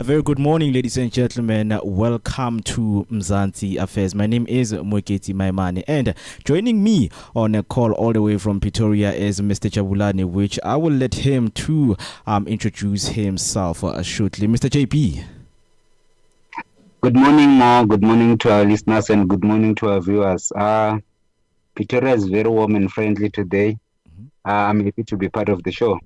very good morning, ladies and gentlemen. Welcome to Mzansi Affairs. My name is Mweketi Maimani, and joining me on a call all the way from Pretoria is Mr. Jabulani, which I will let him to introduce himself shortly. Mr. JP. Good morning, Mo. Good morning to our listeners and good morning to our viewers. Pretoria is very warm and friendly today. I'm happy to be part of the show.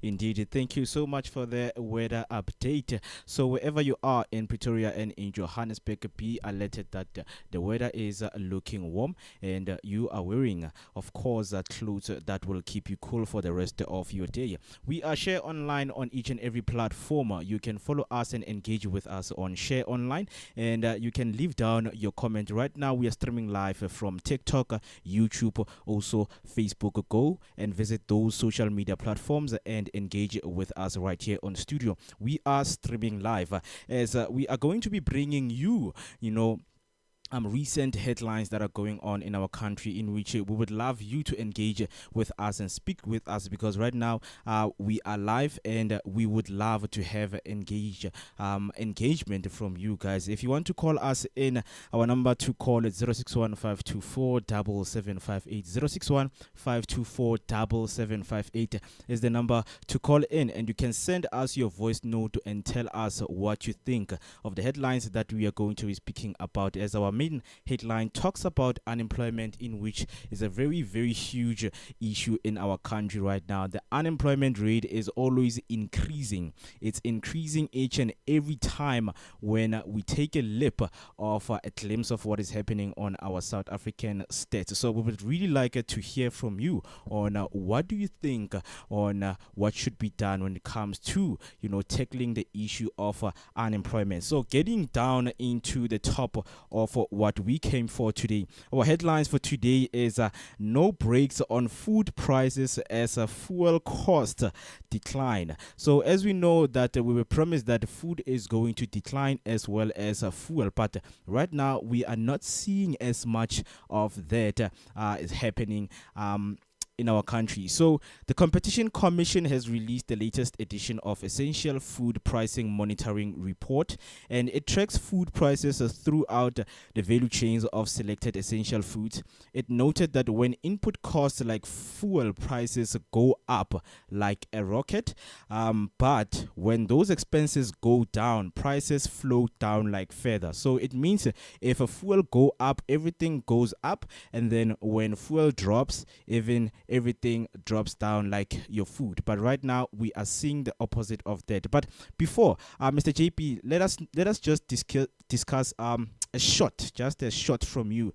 Indeed, thank you so much for the weather update. So wherever you are in Pretoria and in Johannesburg, be alerted that the weather is looking warm, and you are wearing, of course, clothes that will keep you cool for the rest of your day. We are Share Online on each and every platform. You can follow us and engage with us on Share Online, and you can leave down your comment. Right now, we are streaming live from TikTok, YouTube, also Facebook. Go and visit those social media platforms and engage with us right here on studio. We are streaming live as we are going to be bringing you, recent headlines that are going on in our country, in which we would love you to engage with us and speak with us, because right now we are live and we would love to have engagement from you guys. If you want to call us in, our number to call is 061-524-7758. 061-524-7758 is the number to call in, and you can send us your voice note and tell us what you think of the headlines that we are going to be speaking about, as our main headline talks about unemployment, in which is a very, very huge issue in our country right now. The unemployment rate is always increasing. It's increasing each and every time when we take a lip of a glimpse of what is happening on our South African state. So we would really like to hear from you on what do you think on what should be done when it comes to tackling the issue of unemployment. So getting down into the top of what we came for today. Our headlines for today is no brakes on food prices as a fuel cost decline. So as we know that we were promised that food is going to decline as well as fuel, but right now we are not seeing as much of that is happening in our country. So the Competition Commission has released the latest edition of Essential Food Pricing Monitoring Report, and it tracks food prices throughout the value chains of selected essential foods. It noted that when input costs like fuel prices go up like a rocket, but when those expenses go down, prices flow down like feather. So it means if a fuel go up, everything goes up, and then when fuel drops, everything drops down like your food. But right now we are seeing the opposite of that. But before Mr. JP, let us just discuss a shot from you.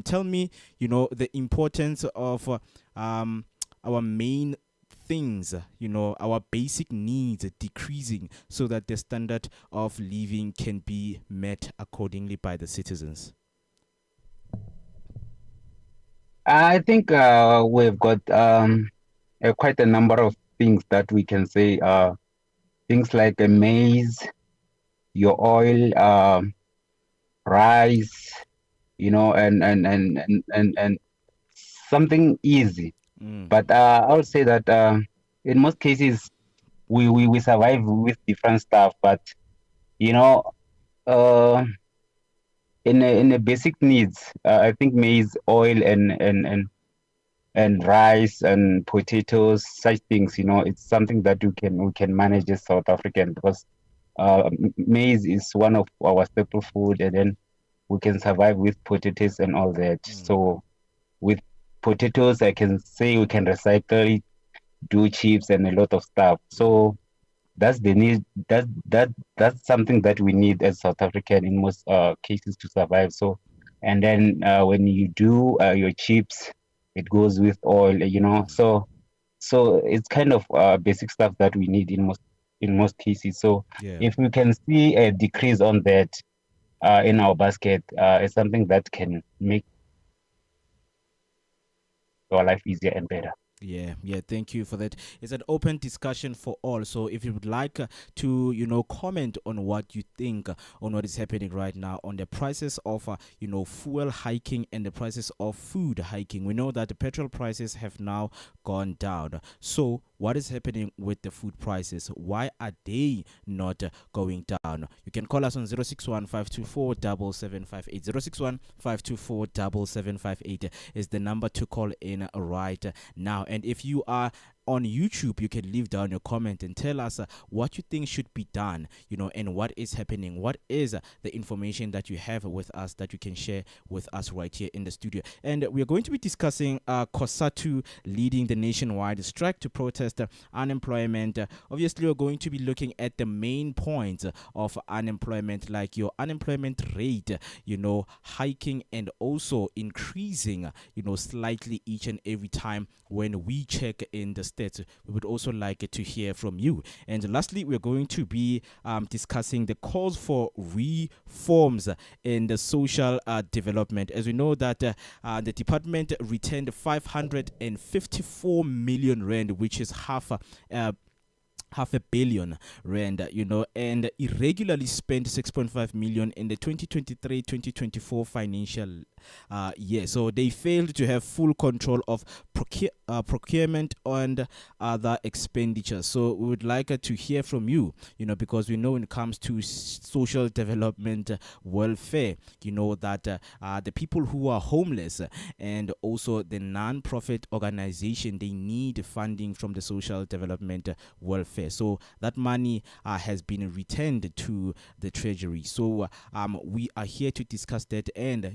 Tell me the importance of our main things, our basic needs decreasing so that the standard of living can be met accordingly by the citizens. I think we've got quite a number of things that we can say. Things like maize, your oil, rice, and something easy. But I would say that in most cases we survive with different stuff. But uh, in a basic needs, I think maize, oil, and rice and potatoes, such things. It's something that we can manage as South African, because maize is one of our staple food, and then we can survive with potatoes and all that. So with potatoes, I can say we can recycle it, do chips and a lot of stuff. So that's the need. That's something that we need as South African in most cases to survive. So, and then when you do your chips, it goes with oil. So it's kind of basic stuff that we need in most cases. So if we can see a decrease on that in our basket, it's something that can make our life easier and better. Yeah, thank you for that. It's an open discussion for all. So if you would like to, comment on what you think on what is happening right now on the prices of, fuel hiking and the prices of food hiking. We know that the petrol prices have now gone down. So what is happening with the food prices? Why are they not going down? You can call us on 061 524 7758. 061 524 7758 is the number to call in right now. And if you are on YouTube, you can leave down your comment and tell us what you think should be done, and what is happening. What is the information that you have with us that you can share with us right here in the studio? And we are going to be discussing Cosatu leading the nationwide strike to protest unemployment. Obviously, we're going to be looking at the main points of unemployment, like your unemployment rate, hiking and also increasing, slightly each and every time when we check in the stats. We would also like to hear from you. And lastly, we're going to be discussing the calls for reforms in the social development. As we know that the department returned 554 million rand, which is half a billion rand, and irregularly spent 6.5 million in the 2023-2024 financial year. So they failed to have full control of procurement and other expenditures. So we would like to hear from you, because we know when it comes to social development, welfare, that the people who are homeless and also the non-profit organization, they need funding from the social development welfare. So that money has been returned to the treasury. So we are here to discuss that and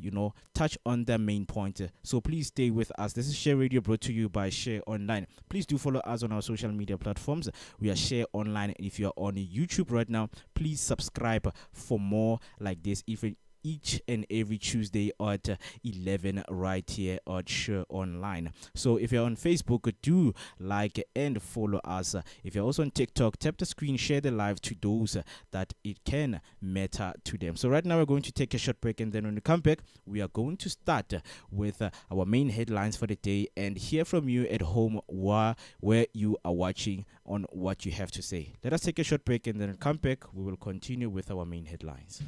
touch on the main point. So please stay with us. This is Share Radio, brought to you by Share Online. Please do follow us on our social media platforms. We are Share Online. If you are on YouTube right now, please subscribe for more like this. Even each and every Tuesday at 11 right here at Share Online. So if you're on Facebook, do like and follow us. If you're also on TikTok, tap the screen, share the live to those that it can matter to them. So right now we're going to take a short break, and then when we come back, we are going to start with our main headlines for the day and hear from you at home where you are watching on what you have to say. Let us take a short break, and then come back. We will continue with our main headlines.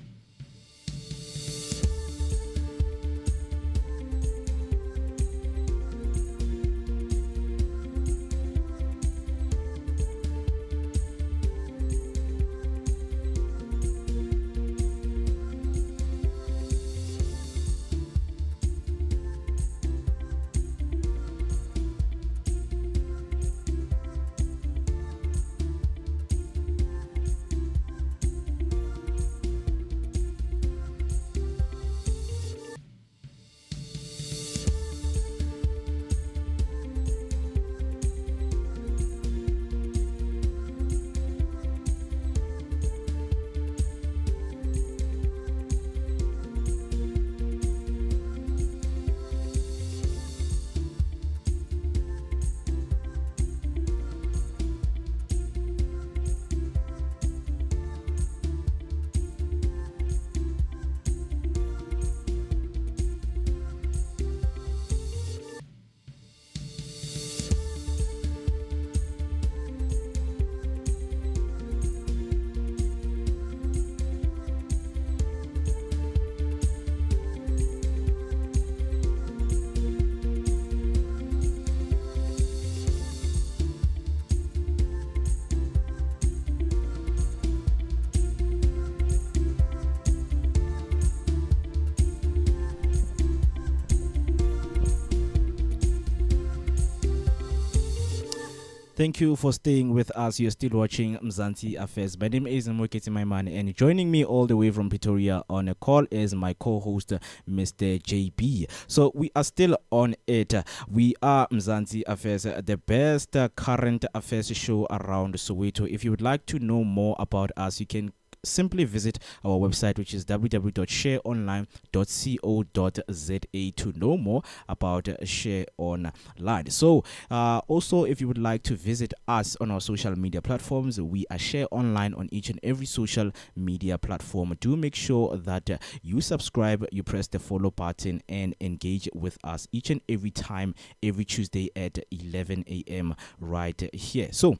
Thank you for staying with us. You're still watching Mzansi Affairs. My name is Mweketi Maimane, and joining me all the way from Pretoria on a call is my co-host, Mr. JB. So we are still on it. We are Mzansi Affairs, the best current affairs show around Soweto. If you would like to know more about us, you can simply visit our website, which is www.shareonline.co.za, to know more about Share Online. So, also, if you would like to visit us on our social media platforms, we are Share Online on each and every social media platform. Do make sure that you subscribe, you press the follow button, and engage with us each and every time, every Tuesday at 11 a.m. right here. So,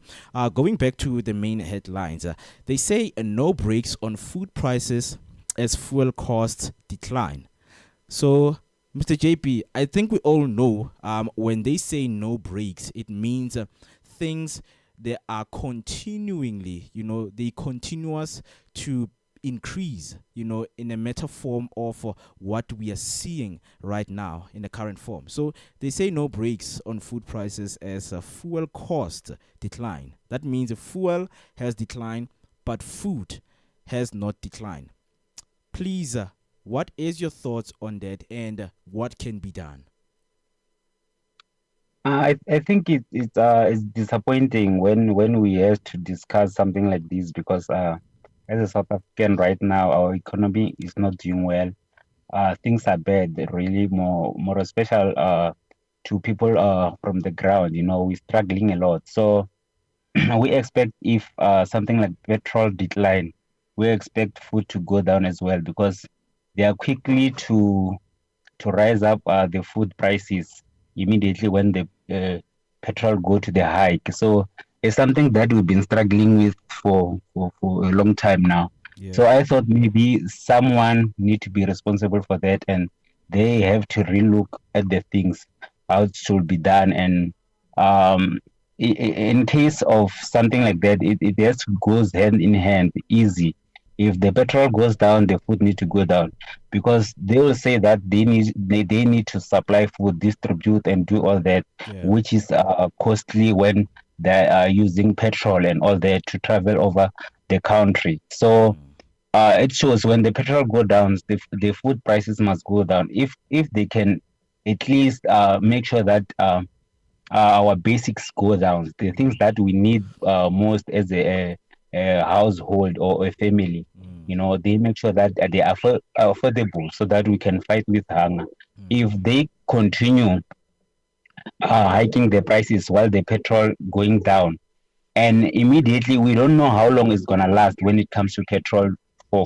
going back to the main headlines, they say no brakes on food prices as fuel costs decline. So, Mr. JP, I think we all know when they say no brakes, it means things, they are continually, they continuous to increase, in a meta form of what we are seeing right now in the current form. So they say no brakes on food prices as fuel cost decline. That means fuel has declined, but food has not declined. Please, what is your thoughts on that, and what can be done? I think it's disappointing when we have to discuss something like this because as a South African right now, our economy is not doing well. Things are bad, really more special to people from the ground. We're struggling a lot. So we expect if something like petrol decline, we expect food to go down as well because they are quickly to rise up the food prices immediately when the petrol go to the hike. So it's something that we've been struggling with for a long time now. Yeah. So I thought maybe someone need to be responsible for that, and they have to relook at the things how it should be done. And in case of something like that, it just goes hand in hand, easy. If the petrol goes down, the food need to go down because they will say that they need to supply food, distribute, and do all that, Yeah. which is costly when they are using petrol and all that to travel over the country. So Mm. it shows when the petrol go down, the food prices must go down. If they can at least make sure that our basics go down, the things Mm. that we need most as a household or a family, Mm. they make sure that they are affordable so that we can fight with hunger. Mm. If they continue hiking the prices while the petrol going down, and immediately we don't know how long it's gonna last when it comes to petrol for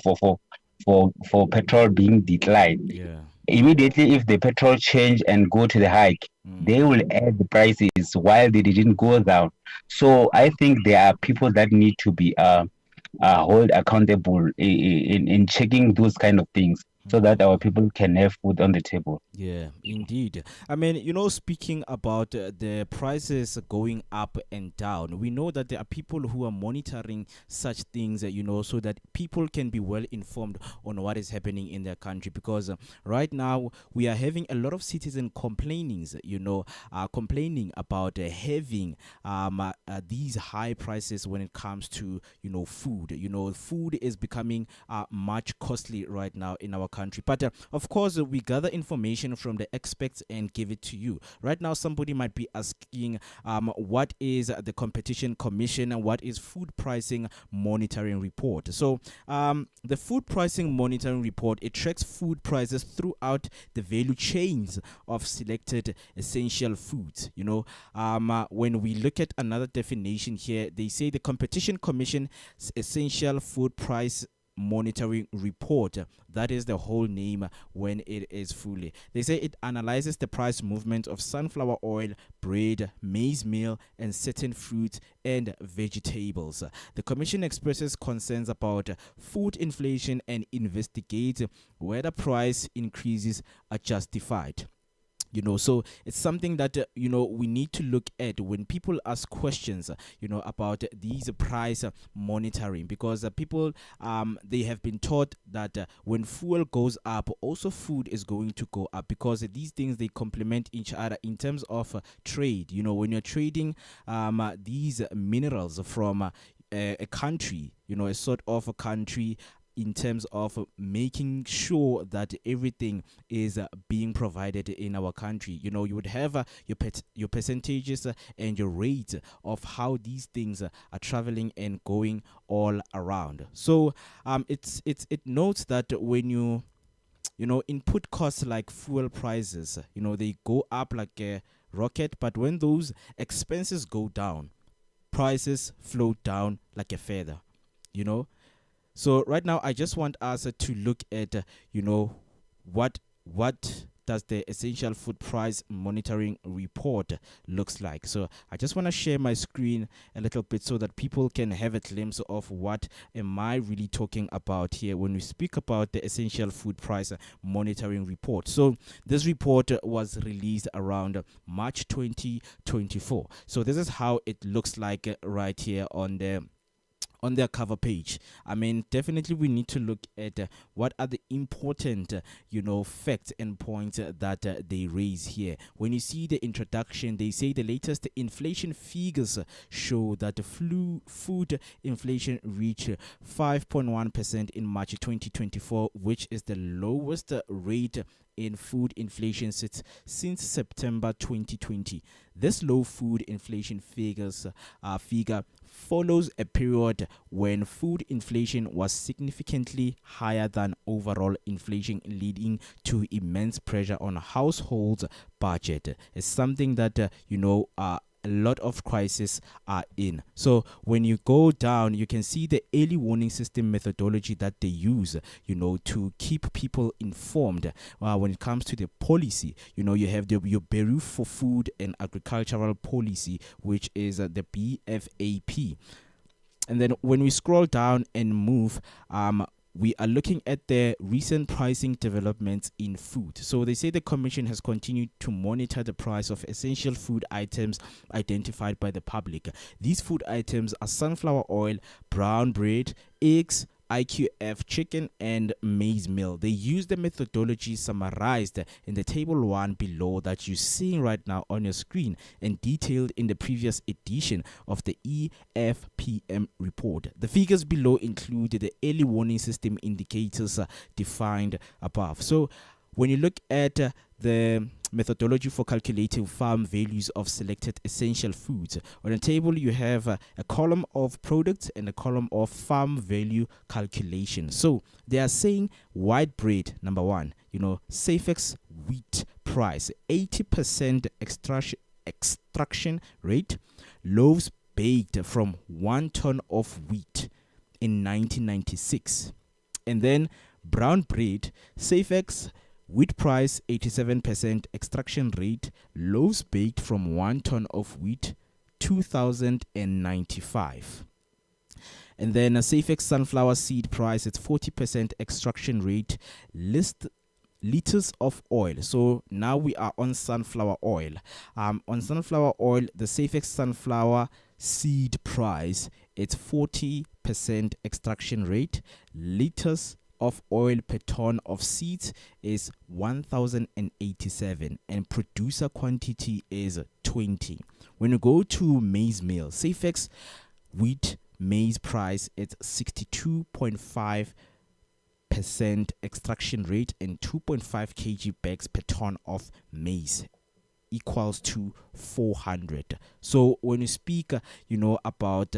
petrol being declined. Yeah. Immediately if the petrol change and go to the hike, Mm. they will add the prices while they didn't go down. So I think there are people that need to be hold accountable in checking those kind of things so that our Mm. people can have food on the table. Yeah, indeed. I mean, speaking about the prices going up and down, we know that there are people who are monitoring such things, so that people can be well informed on what is happening in their country. Because right now, we are having a lot of citizens complaining about having these high prices when it comes to, food. Food is becoming much costly right now in our country. But of course, we gather information from the experts and give it to you. Right now, somebody might be asking, what is the Competition Commission and what is Food Pricing Monitoring Report? So, the Food Pricing Monitoring Report, it tracks food prices throughout the value chains of selected essential foods. When we look at another definition here, they say the Competition Commission Essential Food Price Monitoring Report. That is the whole name when it is fully. They say it analyzes the price movement of sunflower oil, bread, maize meal, and certain fruits and vegetables. The commission expresses concerns about food inflation and investigates whether price increases are justified. So it's something that we need to look at when people ask questions about these price monitoring, because people they have been taught that when fuel goes up, also food is going to go up, because these things, they complement each other in terms of trade. When you're trading these minerals from a country, a sort of a country, in terms of making sure that everything is being provided in our country. You would have your percentages and your rates of how these things are traveling and going all around. So it notes that when input costs like fuel prices, they go up like a rocket, but when those expenses go down, prices float down like a feather, you know. So right now, I just want us to look at, what does the essential food price monitoring report looks like. So I just want to share my screen a little bit so that people can have a glimpse of what am I really talking about here when we speak about the essential food price monitoring report. So this report was released around March 2024. So this is how it looks like right here on their cover page. I mean, definitely we need to look at what are the important, facts and points that they raise here. When you see the introduction, they say the latest inflation figures show that the food inflation reached 5.1% in March 2024, which is the lowest rate in food inflation since September 2020. This low food inflation figure follows a period when food inflation was significantly higher than overall inflation, leading to immense pressure on households' budget. It's something that a lot of crises are in. So when you go down, you can see the early warning system methodology that they use, to keep people informed when it comes to the policy. You have your Bureau for Food and Agricultural Policy, which is the BFAP. And then when we scroll down and move, we are looking at the recent pricing developments in food. So they say the Commission has continued to monitor the price of essential food items identified by the public. These food items are sunflower oil, brown bread, eggs, IQF chicken, and maize meal. They use the methodology summarized in the table 1 below that you're seeing right now on your screen and detailed in the previous edition of the EFPM report. The figures below include the early warning system indicators defined above. So when you look at the methodology for calculating farm values of selected essential foods, on the table you have a column of products and a column of farm value calculation. So they are saying white bread, number 1, Safex wheat price 80% extraction rate, loaves baked from 1 ton of wheat in 1996. And then brown bread, Safex wheat price 87% extraction rate, loaves baked from 1 ton of wheat 2095. And then a Safex sunflower seed price at 40% extraction rate, liters of oil. So now we are on sunflower oil. On sunflower oil, the Safex sunflower seed price, it's 40% extraction rate, liters of oil per ton of seeds is 1087 and producer quantity is 20. When you go to maize meal, Safex wheat maize price, it's 62.5% extraction rate and 2.5 kg bags per ton of maize equals to 400. So when you speak about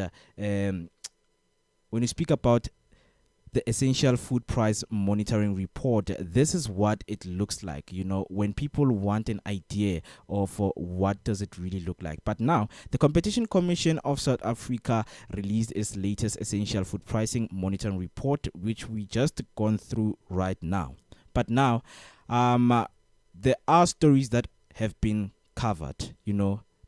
the essential food price monitoring report, this is what it looks like, when people want an idea of what does it really look like. But now the Competition Commission of South Africa released its latest essential food pricing monitoring report, which we just gone through right now. But now there are stories that have been covered,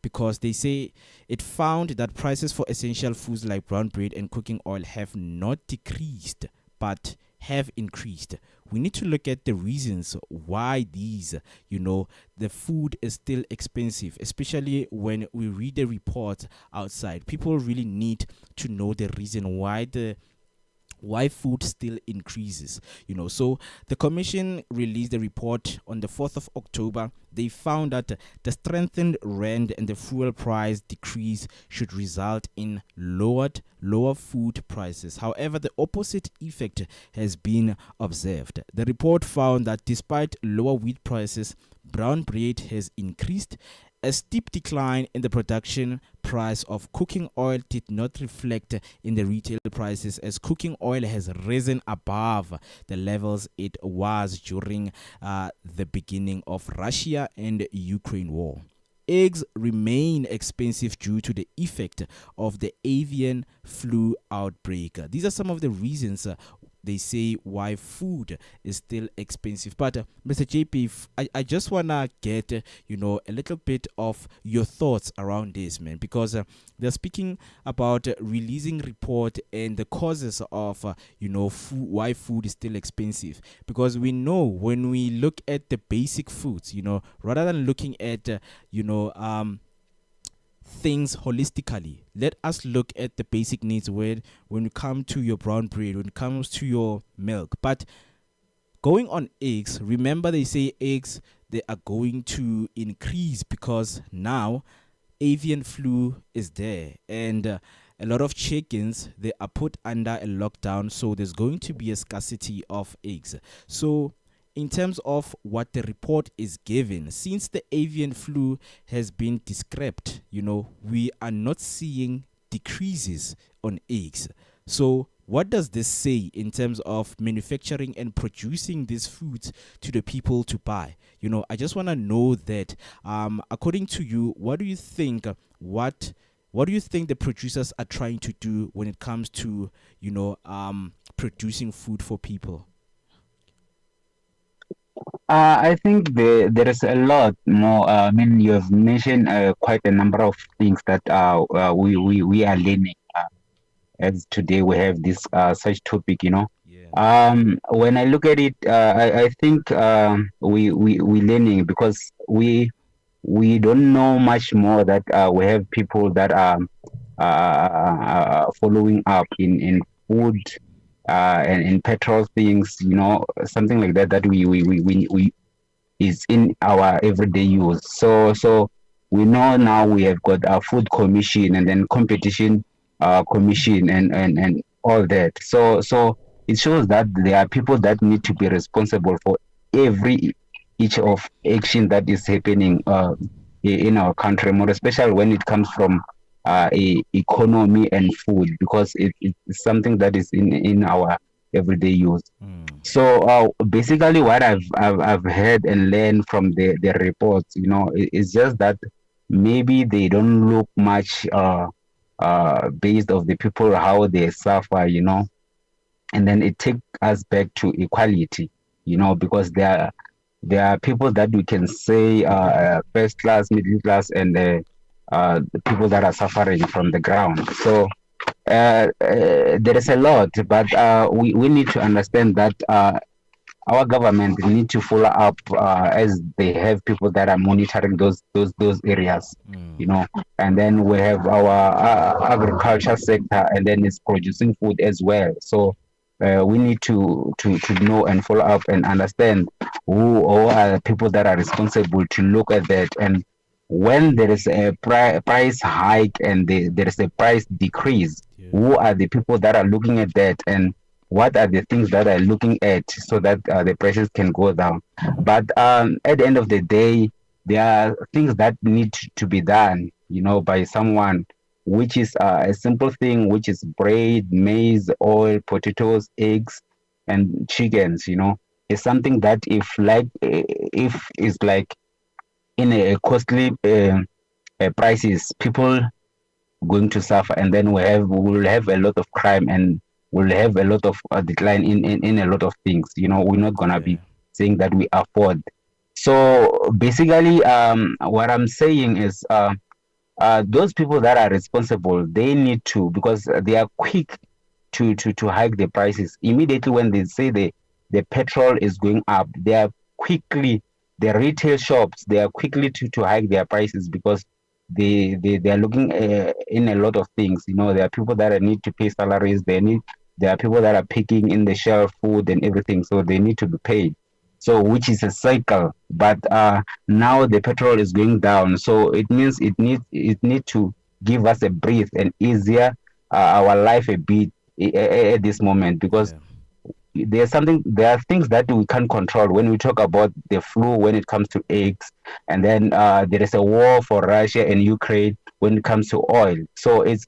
because they say it found that prices for essential foods like brown bread and cooking oil have not decreased but have increased. We need to look at the reasons why these, the food is still expensive, especially when we read the report outside. People really need to know the reason why why food still increases. So the commission released a report on the 4th of October. They found that the strengthened rand and the fuel price decrease should result in lower food prices. However, the opposite effect has been observed. The report found that despite lower wheat prices, brown bread has increased. A steep decline in the production price of cooking oil did not reflect in the retail prices, as cooking oil has risen above the levels it was during the beginning of Russia and Ukraine war. Eggs remain expensive due to the effect of the avian flu outbreak. These are some of the reasons they say why food is still expensive. But Mr. JP, I just wanna get a little bit of your thoughts around this, man, because they're speaking about releasing report and the causes of food, why food is still expensive. Because we know when we look at the basic foods, rather than looking at things holistically. Let us look at the basic needs when it comes to your brown bread, when it comes to your milk. But going on eggs, remember they say eggs, they are going to increase because now avian flu is there, and a lot of chickens, they are put under a lockdown, so there's going to be a scarcity of eggs. So in terms of what the report is given, since the avian flu has been described, we are not seeing decreases on eggs. So what does this say in terms of manufacturing and producing these foods to the people to buy? I just want to know that, according to you, what do you think the producers are trying to do when it comes to producing food for people? I think there is a lot more. I mean, you have mentioned quite a number of things that we are learning. As today we have this such topic, Yeah. When I look at it, I think we learning because we don't know much more that we have people that are following up in food and in petrol things, something like that that we is in our everyday use. So we know now we have got our food commission and then competition commission and all that. So it shows that there are people that need to be responsible for every each of action that is happening in our country, more especially when it comes from economy and food, because it's something that is in our everyday use. So basically, what I've heard and learned from the reports, is just that maybe they don't look much based of the people how they suffer, and then it takes us back to equality, because there are people that we can say first class, middle class, and the people that are suffering from the ground. So there is a lot, but we need to understand that our government need to follow up as they have people that are monitoring those areas, and then we have our agriculture sector, and then it's producing food as well. So we need to know and follow up and understand who are the people that are responsible to look at that. And when there is a price hike and there is a price decrease, who are the people that are looking at that, and what are the things that are looking at so that the prices can go down. But at the end of the day, there are things that need to be done, by someone, which is a simple thing, which is bread, maize, oil, potatoes, eggs, and chickens. It's something that if it's like in a costly prices, people going to suffer, and then we will have a lot of crime, and we'll have a lot of decline in a lot of things. We're not gonna be saying that we afford. So basically, what I'm saying is, those people that are responsible, they need to, because they are quick to hike the prices immediately when they say the petrol is going up. They are quickly, the retail shops, they are quickly to hike their prices, because they are looking in a lot of things. There are people that need to pay salaries. They need There are people that are picking in the shelf food and everything, so they need to be paid. So which is a cycle. But now the petrol is going down, so it means it need to give us a breath and easier our life a bit at this moment, because Yeah. there are things that we can't control when we talk about the flu, when it comes to eggs, and then there is a war for Russia and Ukraine when it comes to oil. So it's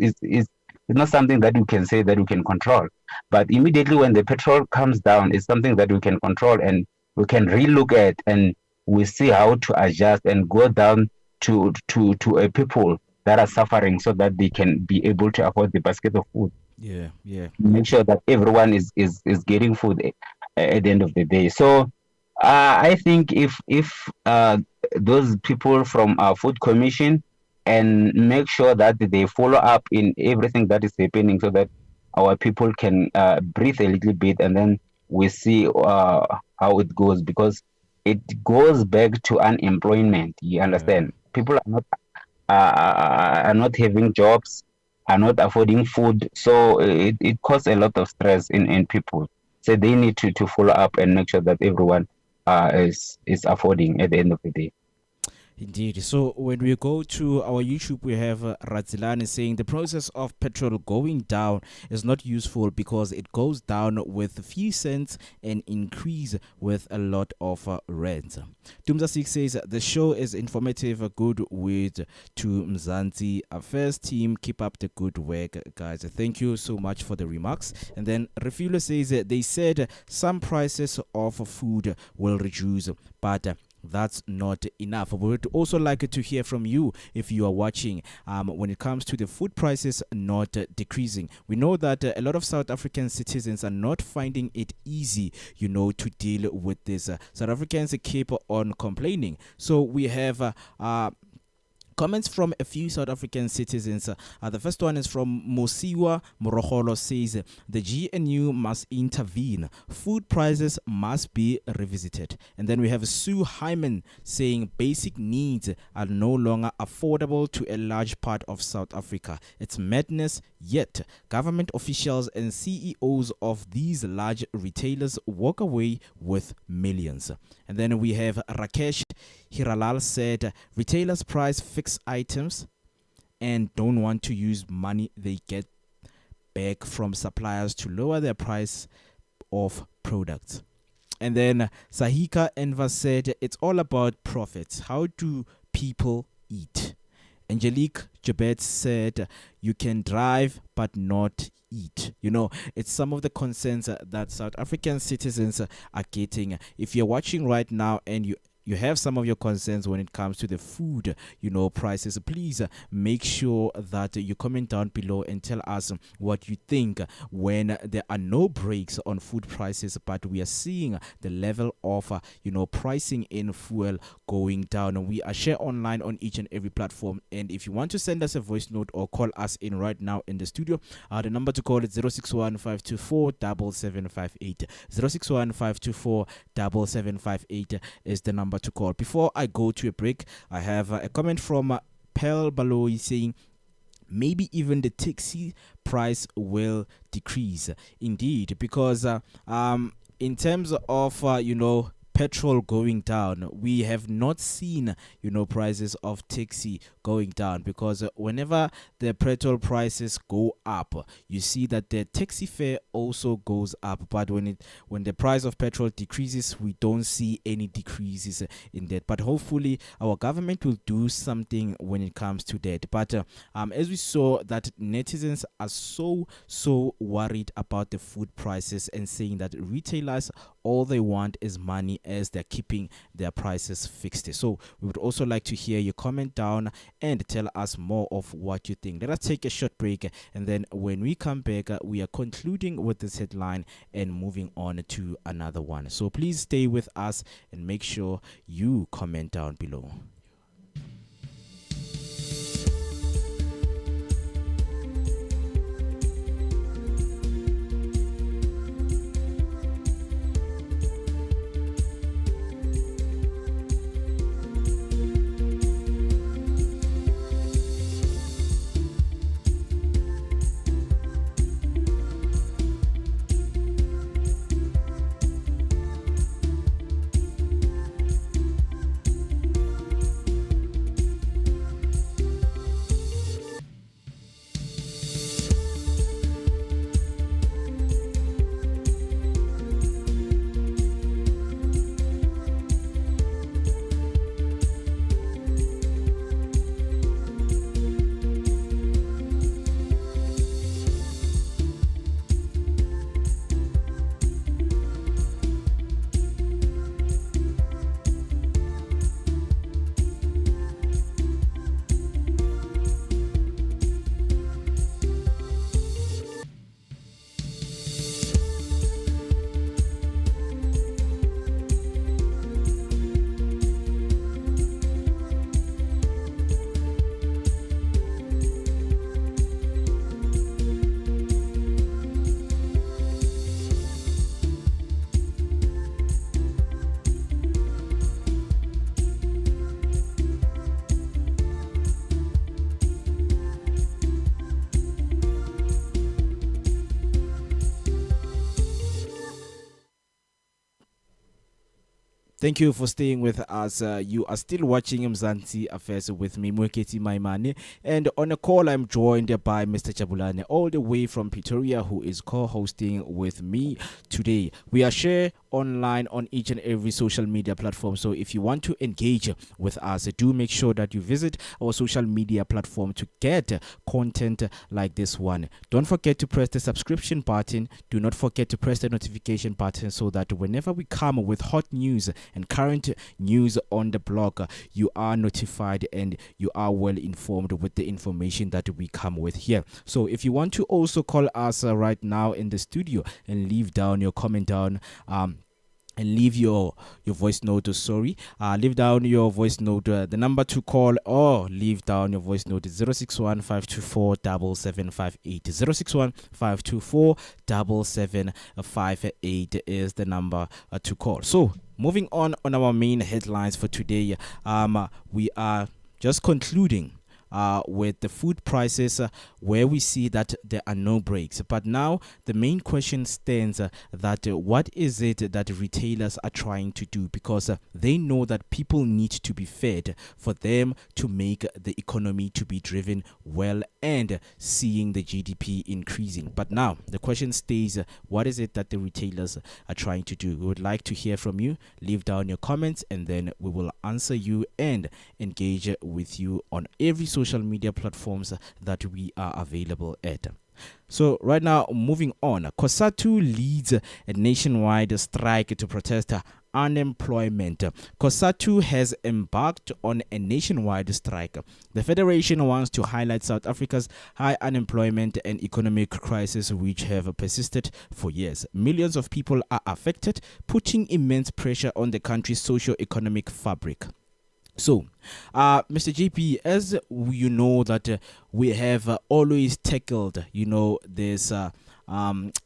not something that we can say that we can control, but immediately when the petrol comes down, it's something that we can control, and we can relook at, and we see how to adjust and go down to a people that are suffering, so that they can be able to afford the basket of food, Yeah. Yeah. make sure that everyone is getting food at the end of the day. So I think if those people from our food commission and make sure that they follow up in everything that is happening, so that our people can breathe a little bit, and then we see how it goes, because it goes back to unemployment. You Yeah. understand? People are not having jobs, are not affording food. So it causes a lot of stress in people. So they need to follow up and make sure that everyone is affording at the end of the day. Indeed. So when we go to our YouTube, we have Razilani saying the process of petrol going down is not useful because it goes down with a few cents and increase with a lot of rent. Tumza 6 says the show is informative, good with to Mzansi Affairs team. Keep up the good work, guys. Thank you so much for the remarks. And then Refueler says they said some prices of food will reduce, but that's not enough. We would also like to hear from you if you are watching when it comes to the food prices not decreasing. We know that a lot of South African citizens are not finding it easy, to deal with this. South Africans keep on complaining. So we have comments from a few South African citizens. The first one is from Mosiwa Morogolo, says the GNU must intervene. Food prices must be revisited. And then we have Sue Hyman saying basic needs are no longer affordable to a large part of South Africa. It's madness, yet government officials and CEOs of these large retailers walk away with millions. And then we have Rakesh Hiralal said retailers price fixed items and don't want to use money they get back from suppliers to lower their price of products. And then Sahika Enva said it's all about profits. How do people eat? Angelique Jabet said you can drive but not eat. It's some of the concerns that South African citizens are getting. If you're watching right now and you have some of your concerns when it comes to the food, prices, please make sure that you comment down below and tell us what you think when there are no breaks on food prices, but we are seeing the level of, pricing in fuel going down. And we are share online on each and every platform. And if you want to send us a voice note or call us in right now in the studio, the number to call is 061 524 7758. 061 524 7758 is the number to call. Before I go to a break, I have a comment from Pel Baloi saying maybe even the taxi price will decrease. Indeed, because in terms of petrol going down, we have not seen prices of taxi going down, because whenever the petrol prices go up, you see that the taxi fare also goes up, but when the price of petrol decreases, we don't see any decreases in that. But hopefully our government will do something when it comes to that. But as we saw, that netizens are so worried about the food prices and saying that retailers, all they want is money, as they're keeping their prices fixed. So we would also like to hear your comment down and tell us more of what you think. Let us take a short break, and then when we come back, we are concluding with this headline and moving on to another one. So please stay with us and make sure you comment down below. Thank you for staying with us. You are still watching Mzansi Affairs with me, Mweketi Maimane. And on a call, I'm joined by Mr. Jabulani, all the way from Pretoria, who is co-hosting with me today. We are shared online on each and every social media platform. So if you want to engage with us, do make sure that you visit our social media platform to get content like this one. Don't forget to press the subscription button. Do not forget to press the notification button so that whenever we come with hot news and current news on the blog, you are notified and you are well informed with the information that we come with here. So if you want to also call us right now in the studio and leave down your comment down, and leave your voice note, leave down your voice note. The number to call or leave down your voice note is 061 524 7758. 061 524 7758 is the number to call. So moving on our main headlines for today, we are just concluding with the food prices, where we see that there are no breaks. But now the main question stands that what is it that retailers are trying to do, because they know that people need to be fed for them to make the economy to be driven well and seeing the GDP increasing. But now the question stays, what is it that the retailers are trying to do? We would like to hear from you. Leave down your comments and then we will answer you and engage with you on every social media platforms that we are available at. So right now, moving on, Cosatu leads a nationwide strike to protest unemployment. Cosatu has embarked on a nationwide strike. The federation wants to highlight South Africa's high unemployment and economic crisis, which have persisted for years. Millions of people are affected, putting immense pressure on the country's socio-economic fabric. So, Mr. JP, as you know that we have always tackled, this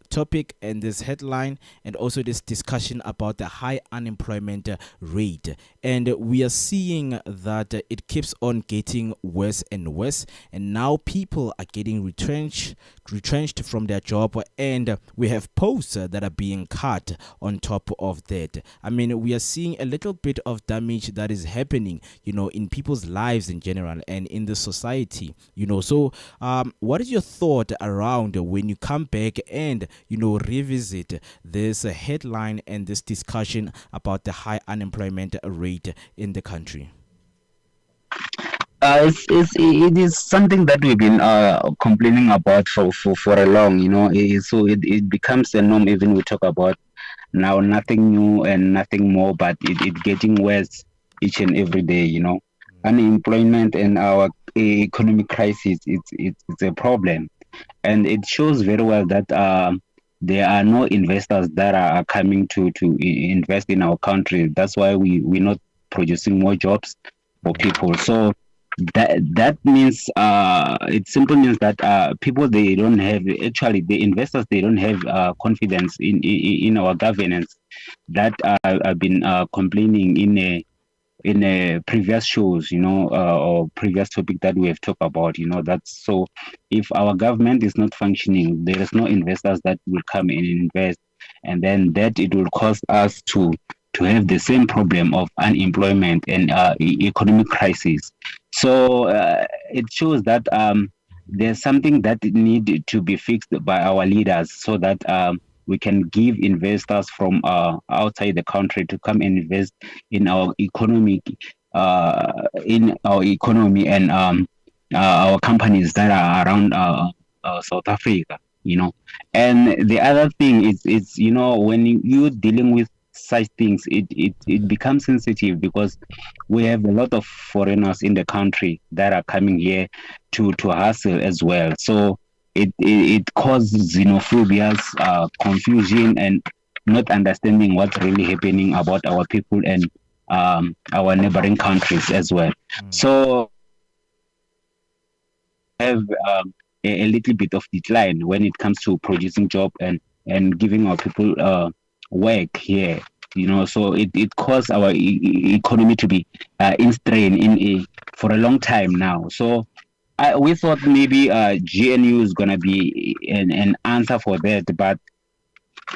topic and this headline and also this discussion about the high unemployment rate, and we are seeing that it keeps on getting worse and worse, and now people are getting retrenched from their job, and we have posts that are being cut on top of that. I mean, we are seeing a little bit of damage that is happening, in people's lives in general and in the society, so what is your thought around when you come back and revisit this headline and this discussion about the high unemployment rate in the country? It is something that we've been complaining about for a long, so it becomes a norm. Even we talk about now, nothing new and nothing more, but it getting worse each and every day. Unemployment and our economic crisis, it's a problem, and it shows very well that there are no investors that are coming to invest in our country. That's why we're not producing more jobs for people. So that means it simply means that people, they don't have, actually the investors, they don't have confidence in our governance, that I've been complaining in a previous shows, or previous topic that we have talked about. That's so, if our government is not functioning, there is no investors that will come and invest, and then that it will cause us to have the same problem of unemployment and economic crisis. So it shows that there's something that need to be fixed by our leaders, so that we can give investors from outside the country to come and invest in our economy, and our companies that are around South Africa. And the other thing is when you're dealing with such things, it becomes sensitive, because we have a lot of foreigners in the country that are coming here to hustle as well. So it causes xenophobia, confusion, and not understanding what's really happening about our people and our neighboring countries as well. So have a little bit of decline when it comes to producing job and giving our people work here. So it caused our economy to be in strain for a long time now. So we thought maybe GNU is going to be an answer for that, but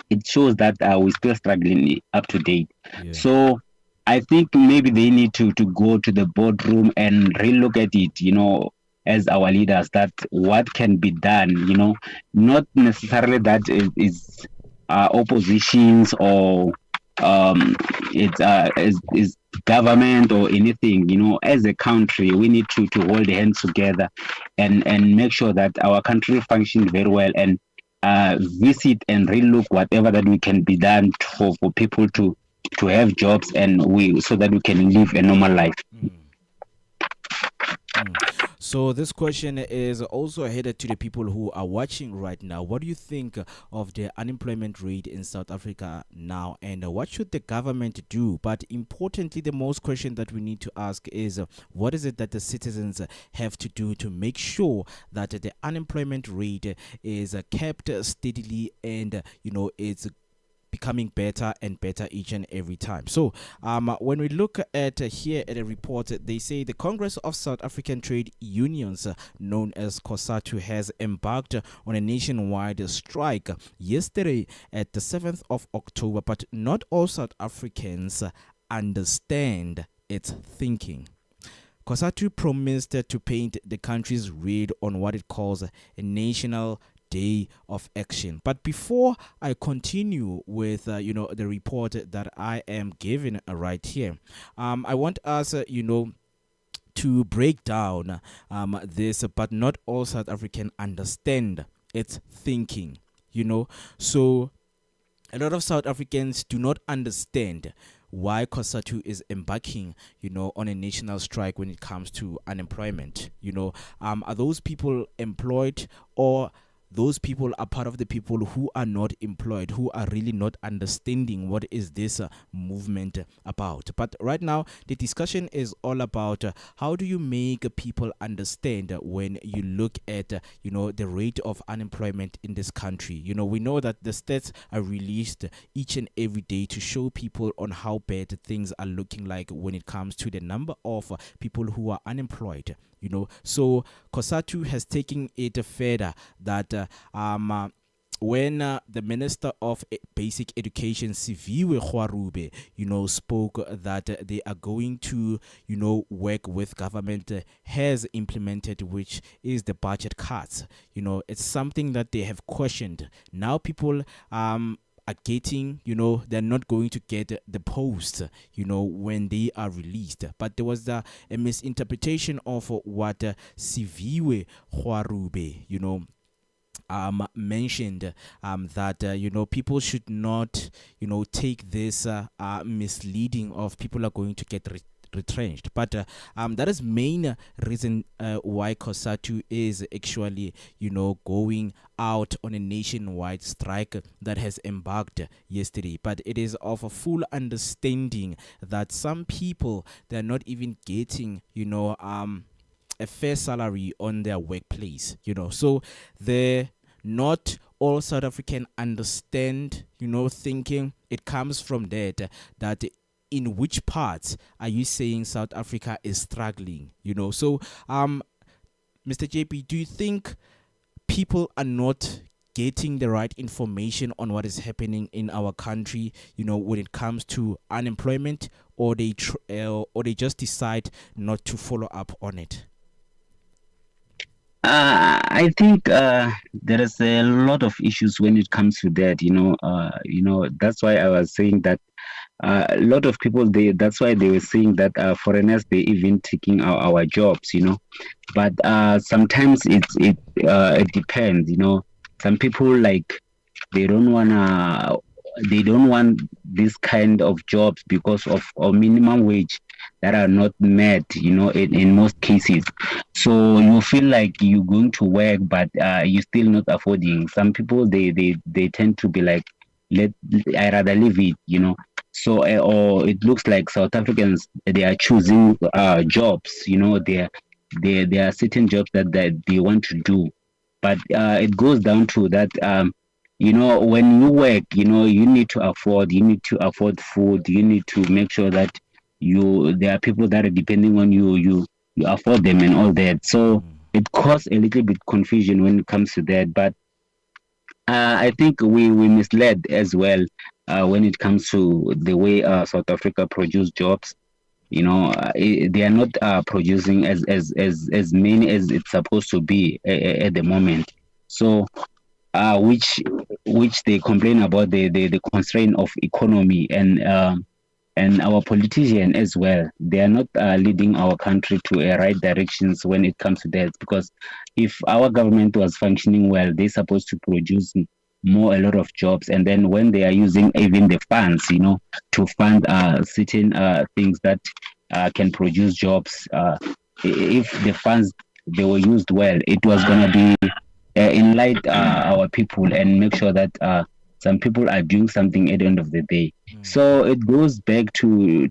it shows that we're still struggling up to date. Yeah. So I think maybe they need to go to the boardroom and relook at it, as our leaders, that what can be done, not necessarily that is oppositions or it's is government or anything. As a country, we need to hold hands together and make sure that our country functions very well, and visit and relook whatever that we can be done for people to have jobs, and we so that we can live a normal life. So this question is also headed to the people who are watching right now. What do you think of the unemployment rate in South Africa now, and what should the government do? But importantly, the most question that we need to ask is what is it that the citizens have to do to make sure that the unemployment rate is kept steadily, and it's becoming better and better each and every time. So when we look at here at a report, they say the Congress of South African Trade Unions, known as Cosatu, has embarked on a nationwide strike yesterday at the 7th of October, but not all South Africans understand its thinking. Cosatu promised to paint the country's red on what it calls a national day of action. But before I continue with the report that I am giving right here, I want us to break down this, but not all South Africans understand its thinking. So a lot of South Africans do not understand why Cosatu is embarking, on a national strike when it comes to unemployment. Are those people employed, or those people are part of the people who are not employed, who are really not understanding what is this movement about? But right now, the discussion is all about how do you make people understand when you look at, the rate of unemployment in this country. We know that the stats are released each and every day to show people on how bad things are looking like when it comes to the number of people who are unemployed. So Cosatu has taken it further that when the Minister of Basic Education, Siviwe Kwarube, spoke that they are going to, work with government has implemented, which is the budget cuts. It's something that they have questioned. Now people are getting, they're not going to get the post, when they are released. But there was a misinterpretation of what Siviwe Kwarube, mentioned that people should not take this misleading of people are going to get retrenched. But that is main reason why Cosatu is actually going out on a nationwide strike that has embarked yesterday. But it is of a full understanding that some people, they're not even getting a fair salary on their workplace. So the not all South African understand thinking. It comes from that in which parts are you saying South Africa is struggling? So Mr. JP, do you think people are not getting the right information on what is happening in our country, when it comes to unemployment, or they just decide not to follow up on it? I think there is a lot of issues when it comes to that. That's why I was saying that a lot of people, that's why they were saying that foreigners, they even taking our jobs. But sometimes it depends. Some people, like, they don't want this kind of jobs because of minimum wage that are not met, in most cases. So you feel like you're going to work, but you're still not affording. Some people, they tend to be like, I rather leave it. So or it looks like South Africans, they are choosing jobs. There are certain jobs that they want to do, but it goes down to that. When you work, you need to afford food. You need to make sure that there are people that are depending on you. You afford them and all that. So it causes a little bit confusion when it comes to that. But I think we misled as well. when it comes to the way South Africa produce jobs. They are not producing as many as it's supposed to be at the moment. So which they complain about the constraint of economy, and our politicians as well. They are not leading our country to a right directions when it comes to that. Because if our government was functioning well, they're supposed to produce more a lot of jobs. And then when they are using even the funds, to fund certain things that can produce jobs, if the funds they were used well, it was gonna be enlight our people and make sure that some people are doing something at the end of the day. Mm. So it goes back to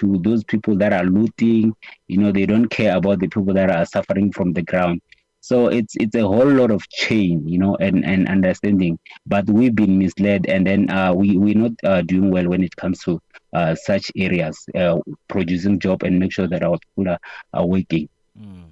those people that are looting. They don't care about the people that are suffering from the ground. So it's a whole lot of chain, and understanding. But we've been misled, and then we're not doing well when it comes to such areas, producing job and make sure that our people are working. Mm.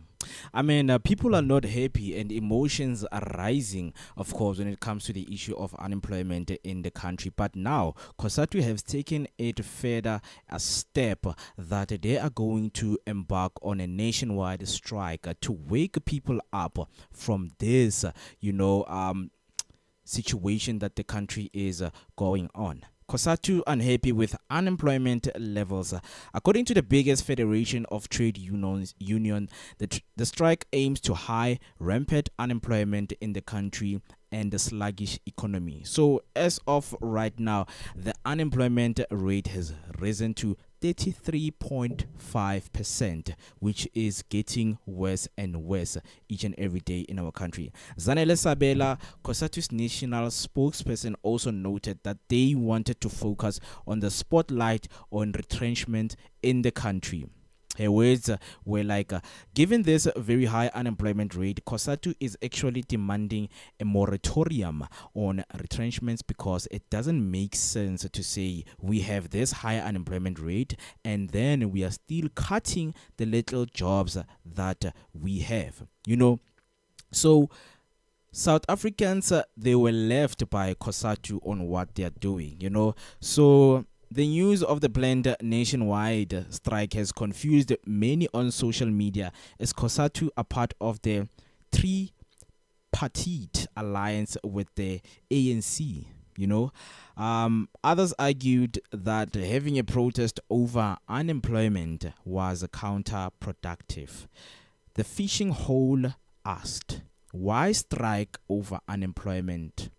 I mean, people are not happy and emotions are rising, of course, when it comes to the issue of unemployment in the country. But now, Cosatu has taken it further a step that they are going to embark on a nationwide strike to wake people up from this, situation that the country is going on. Cosatu unhappy with unemployment levels. According to the biggest federation of trade union, the strike aims to high rampant unemployment in the country and the sluggish economy. So as of right now, the unemployment rate has risen to 33.5%, which is getting worse and worse each and every day in our country. Zanele Sabela, Cosatu's national spokesperson, also noted that they wanted to focus on the spotlight on retrenchment in the country. Her words were like, given this very high unemployment rate, Cosatu is actually demanding a moratorium on retrenchments because it doesn't make sense to say we have this high unemployment rate and then we are still cutting the little jobs that we have. So South Africans, they were left by Cosatu on what they are doing, So the news of the planned nationwide strike has confused many on social media, as Cosatu are part of the tripartite alliance with the ANC. Others argued that having a protest over unemployment was counterproductive. The fishing hole asked, why strike over unemployment?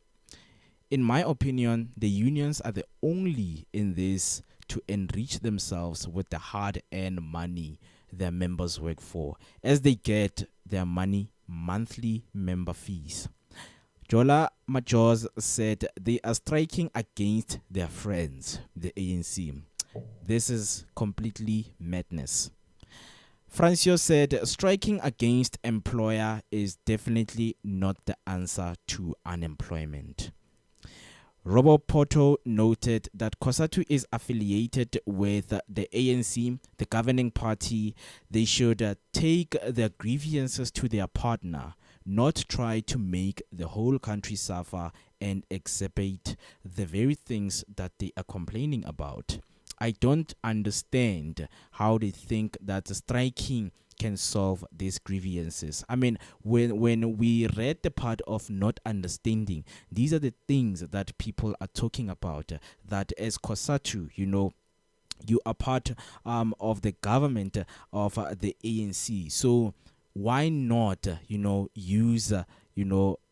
In my opinion, the unions are the only in this to enrich themselves with the hard-earned money their members work for, as they get their monthly member fees. Jola Majors said they are striking against their friends, the ANC. This is completely madness. Francio said striking against employer is definitely not the answer to unemployment. Robo Porto noted that Cosatu is affiliated with the ANC, the governing party. They should take their grievances to their partner, not try to make the whole country suffer and exacerbate the very things that they are complaining about. I don't understand how they think that striking can solve these grievances. I mean, when we read the part of not understanding, these are the things that people are talking about. That as Cosatu, you are part of the government of the ANC. So why not, use,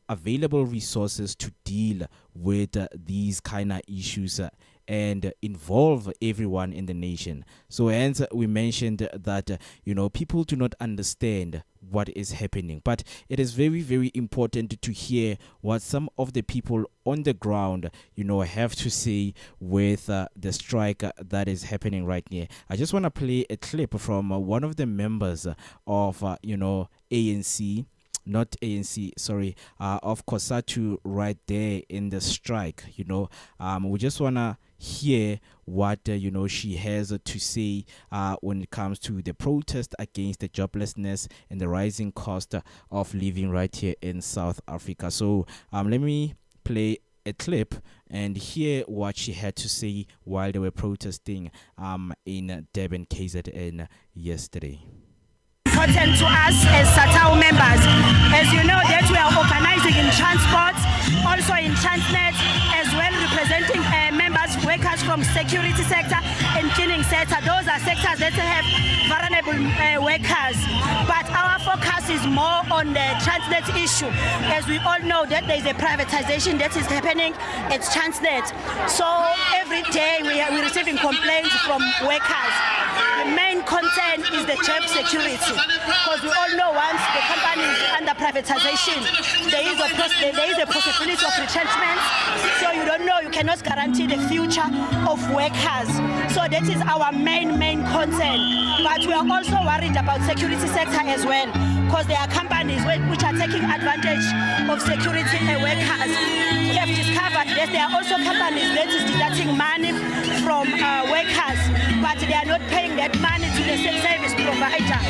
available resources to deal with these kind of issues and involve everyone in the nation. So hence we mentioned that people do not understand what is happening, but it is very, very important to hear what some of the people on the ground have to say with the strike that is happening right here. I just want to play a clip from one of the members of ANC, not ANC, sorry, of Cosatu right there in the strike. We just want to hear what she has to say when it comes to the protest against the joblessness and the rising cost of living right here in South Africa. So let me play a clip and hear what she had to say while they were protesting in Durban, KZN yesterday. Important to us as SATAU members. As you know that we are organizing in transport, also in Transnet, as well representing members, workers from security sector and cleaning sector. Those are sectors that have vulnerable workers. But our focus is more on the Transnet issue. As we all know that there is a privatization that is happening at Transnet. So every day we are receiving complaints from workers. The main concern is the job security. Because we all know once the company is under privatization, there is a possibility of retrenchment. So you don't know, you cannot guarantee the future of workers. So that is our main concern. But we are also worried about security sector as well, because there are companies which are taking advantage of security workers. We have discovered that there are also companies that is deducting money from workers, but they are not paying that money to the service provider.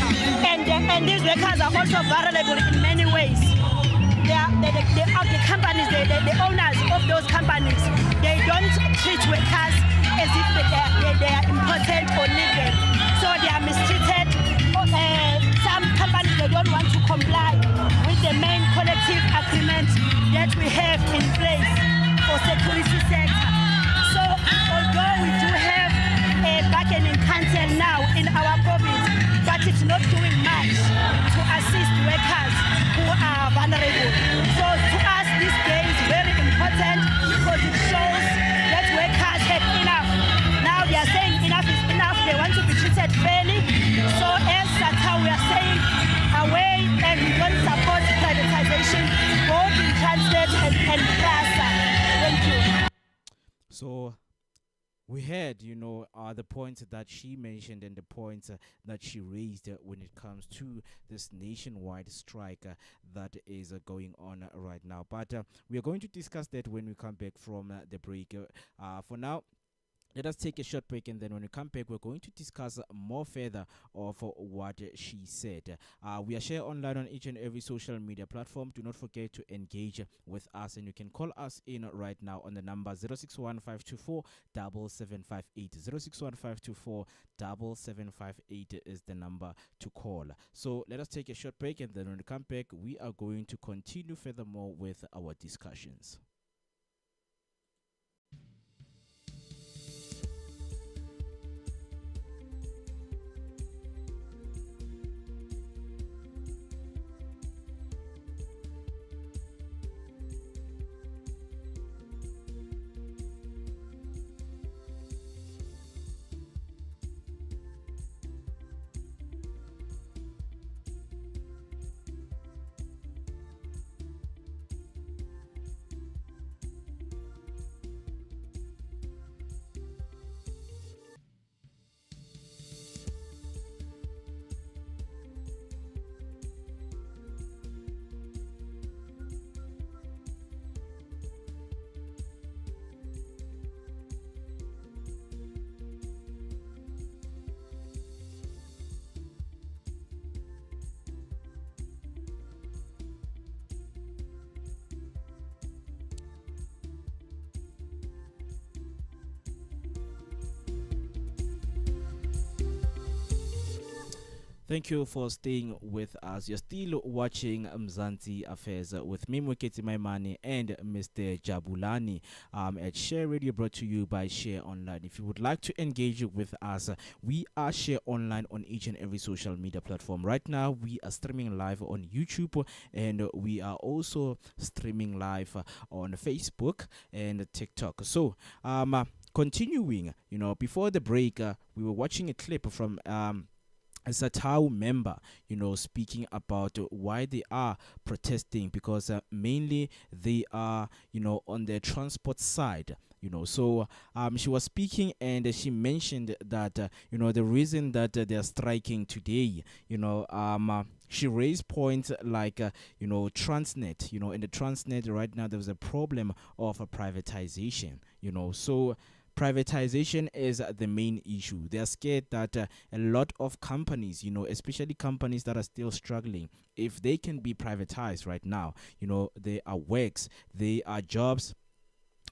And these workers are also vulnerable in many ways. The companies, the owners of those companies, they don't treat workers as if they are important or needed. So they are mistreated. Some companies, they don't want to comply with the main collective agreement that we have in place for security sector. So although we do have a bargaining council now in our province, but it's not doing much to assist workers who are vulnerable. So to us, this day is very important because it shows that workers have enough. Now they are saying enough is enough. They want to be treated fairly. So as that's how we are saying away, and we don't support privatization, both in Transnet and Palesa. Thank you. So we had, the points that she mentioned and the points that she raised when it comes to this nationwide strike that is going on right now. But we are going to discuss that when we come back from the break. For now, let us take a short break, and then when we come back, we're going to discuss more further of what she said. We are shared online on each and every social media platform. Do not forget to engage with us, and you can call us in right now on the number 061524 7758. 061524 7758 is the number to call. So let us take a short break, and then when we come back, we are going to continue furthermore with our discussions. Thank you for staying with us. You're still watching Mzansi Affairs with me, Mweketi Maimani, and Mr. Jabulani at Share Radio, brought to you by Share Online. If you would like to engage with us, we are Share Online on each and every social media platform. Right now, we are streaming live on YouTube, and we are also streaming live on Facebook and TikTok. So, continuing, before the break, we were watching a clip from a SATAU member, speaking about why they are protesting, because mainly they are, on the transport side. So she was speaking, and she mentioned that the reason that they are striking today, she raised points like Transnet. In the Transnet right now, there's a problem of a privatization. So privatization is the main issue. They're scared that a lot of companies, especially companies that are still struggling, if they can be privatized right now, they are works, they are jobs,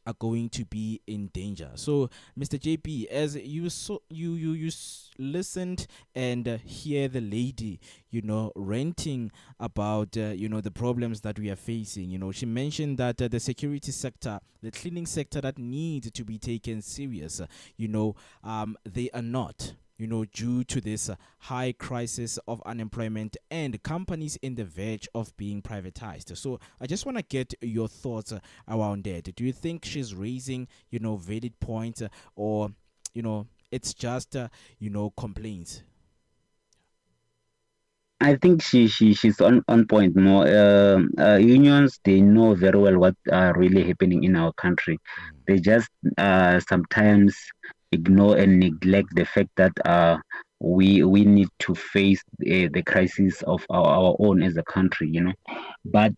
are going to be in danger. So, Mr. JP, as listened and hear the lady, ranting about the problems that we are facing. She mentioned that the security sector, the cleaning sector, that need to be taken serious. They are not. Due to this high crisis of unemployment and companies in the verge of being privatized. So I just want to get your thoughts around that. Do you think she's raising, valid points, or, it's just, complaints? I think she's on point. More unions, they know very well what are really happening in our country. Mm. They just sometimes ignore and neglect the fact that we need to face the crisis of our own as a country. But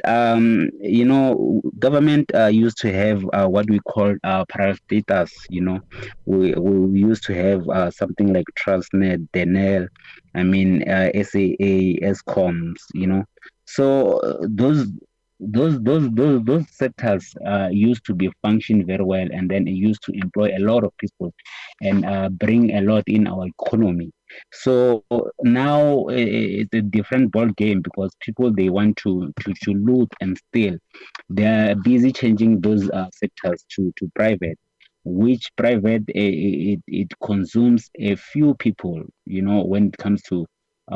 government used to have what we call parastatals. We used to have something like Transnet, Denel, I mean, SAA, ESCOMs, So those sectors used to be function very well, and then it used to employ a lot of people and bring a lot in our economy. So now it's a different ball game because people, they want to loot and steal. They are busy changing those sectors to private, which private it consumes a few people, when it comes to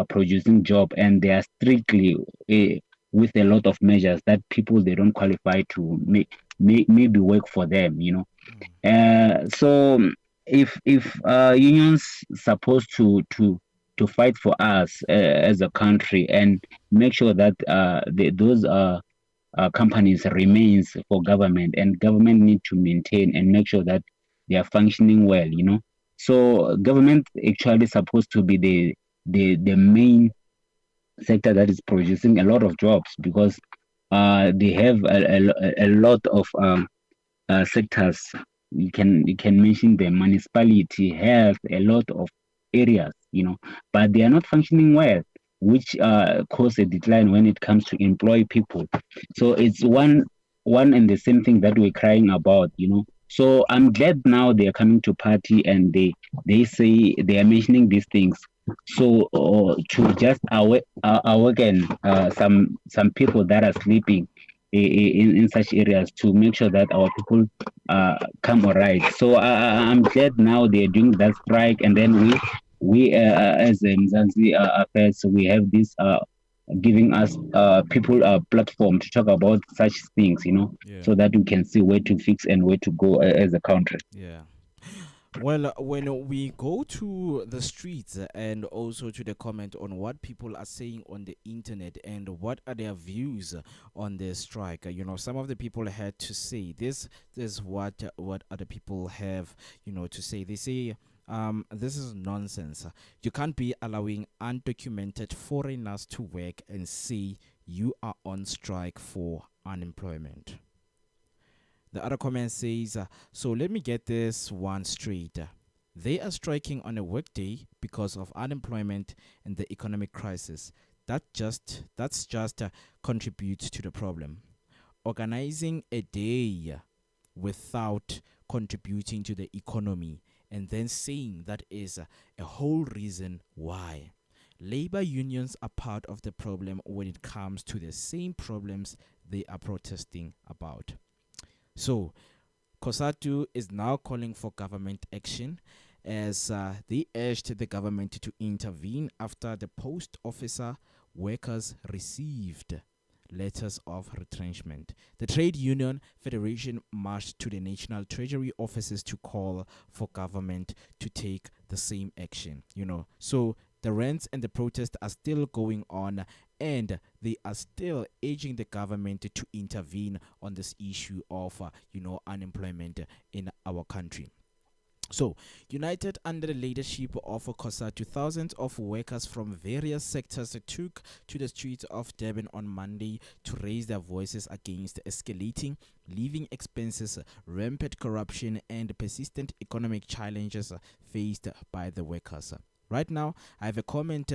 producing job, and they are strictly with a lot of measures that people, they don't qualify to maybe work for them. Mm. So if unions supposed to fight for us as a country and make sure that those companies remains for government, and government need to maintain and make sure that they are functioning well. So government actually supposed to be the main sector that is producing a lot of jobs, because they have a lot of sectors. You can mention the municipality have a lot of areas, but they are not functioning well, which cause a decline when it comes to employ people. So it's one and the same thing that we're crying about. So I'm glad now they are coming to party, and they say they are mentioning these things, so to just awaken some people that are sleeping in such areas, to make sure that our people come all right. So I'm glad now they're doing that strike, and then we as Mzansi Affairs, we have this giving us people a platform to talk about such things, Yeah. so that we can see where to fix and where to go as a country. Yeah. Well, when we go to the streets and also to the comment on what people are saying on the internet and what are their views on the strike, some of the people had to say this is what other people have, to say. They say, this is nonsense. You can't be allowing undocumented foreigners to work and say you are on strike for unemployment. The other comment says, so let me get this one straight. They are striking on a workday because of unemployment and the economic crisis. That's just contributes to the problem. Organizing a day without contributing to the economy and then saying that is a whole reason why. Labor unions are part of the problem when it comes to the same problems they are protesting about. So, Cosatu is now calling for government action as they urged the government to intervene after the post officer workers received letters of retrenchment. The trade union federation marched to the National Treasury offices to call for government to take the same action. So the rants and the protests are still going on, and they are still urging the government to intervene on this issue of unemployment in our country. So, united under the leadership of Cosatu, thousands of workers from various sectors took to the streets of Durban on Monday to raise their voices against escalating living expenses, rampant corruption, and persistent economic challenges faced by the workers. Right now, I have a comment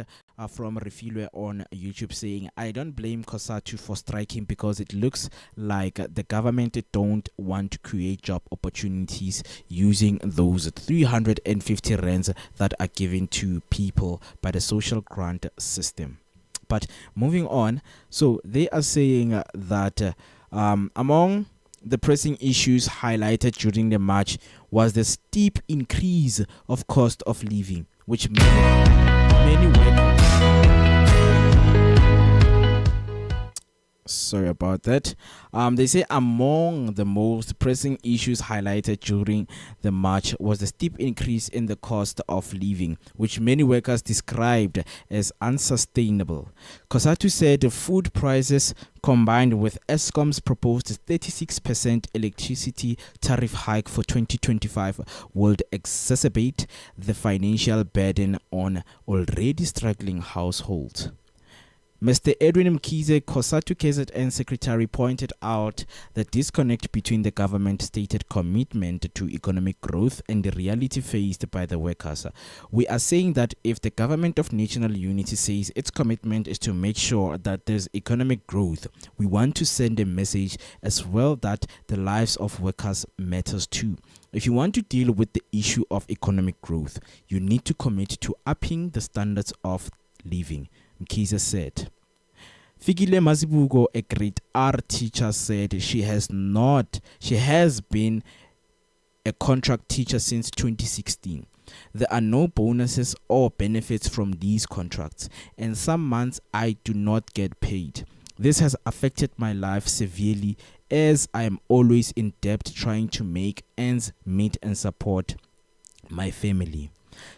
from Refilwe on YouTube saying, I don't blame Cosatu for striking because it looks like the government don't want to create job opportunities using those 350 rands that are given to people by the social grant system. But moving on, so they are saying that among the pressing issues highlighted during the march was the steep increase of cost of living, which many workers. Sorry about that. They say among the most pressing issues highlighted during the march was the steep increase in the cost of living, which many workers described as unsustainable. Cosatu said food prices combined with Eskom's proposed 36% electricity tariff hike for 2025 would exacerbate the financial burden on already struggling households. Mr. Edwin Mkhize, Cosatu KZN Secretary, pointed out the disconnect between the government's stated commitment to economic growth and the reality faced by the workers. We are saying that if the government of national unity says its commitment is to make sure that there's economic growth, we want to send a message as well that the lives of workers matters too. If you want to deal with the issue of economic growth, you need to commit to upping the standards of living, Mkhize said. Fikile Mazibuko, a grade R teacher, said she has been a contract teacher since 2016. There are no bonuses or benefits from these contracts, and some months I do not get paid. This has affected my life severely as I am always in debt trying to make ends meet and support my family.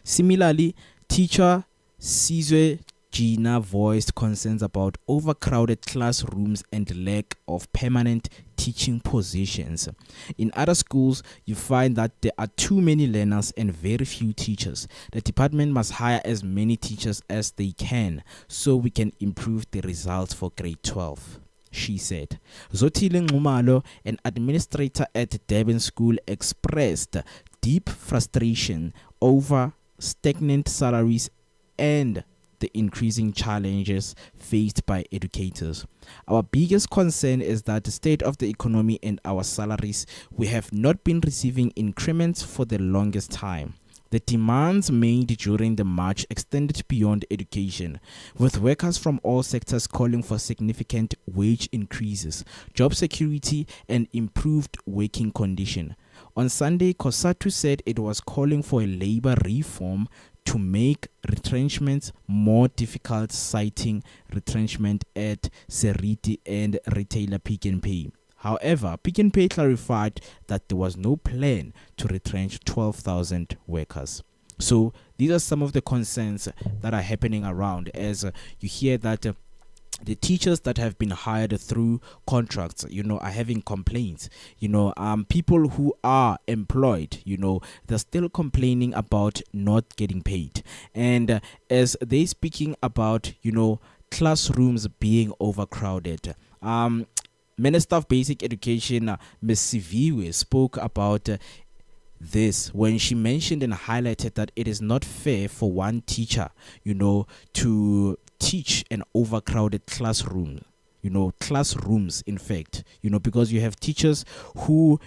Similarly, teacher Sizwe Gina voiced concerns about overcrowded classrooms and lack of permanent teaching positions. In other schools, you find that there are too many learners and very few teachers. The department must hire as many teachers as they can so we can improve the results for grade 12, she said. Zotile Ngumalo, an administrator at Durban School, expressed deep frustration over stagnant salaries and the increasing challenges faced by educators. Our biggest concern is that the state of the economy and our salaries. We have not been receiving increments for the longest time. The demands made during the march extended beyond education, with workers from all sectors calling for significant wage increases, job security, and improved working conditions. On Sunday, Cosatu said it was calling for a labor reform to make retrenchments more difficult, citing retrenchment at Seriti and retailer Pick n Pay. However, Pick n Pay clarified that there was no plan to retrench 12,000 workers. So these are some of the concerns that are happening around as you hear that the teachers that have been hired through contracts, are having complaints. People who are employed, they're still complaining about not getting paid. And as they speaking about, classrooms being overcrowded, Minister of Basic Education, Ms. Siviwe, spoke about this when she mentioned and highlighted that it is not fair for one teacher, to teach an overcrowded classrooms, in fact, because you have teachers who,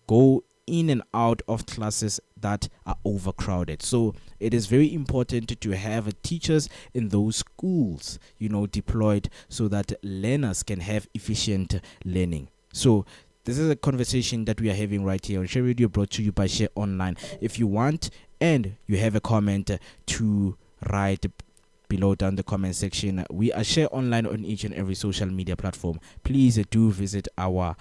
go in and out of classes that are overcrowded. So it is very important to have teachers in those schools, deployed so that learners can have efficient learning. So this is a conversation that we are having right here on Share Radio, brought to you by Share Online. If you want and you have a comment to write below down the comment section, we are Share Online on each and every social media platform. Please do visit our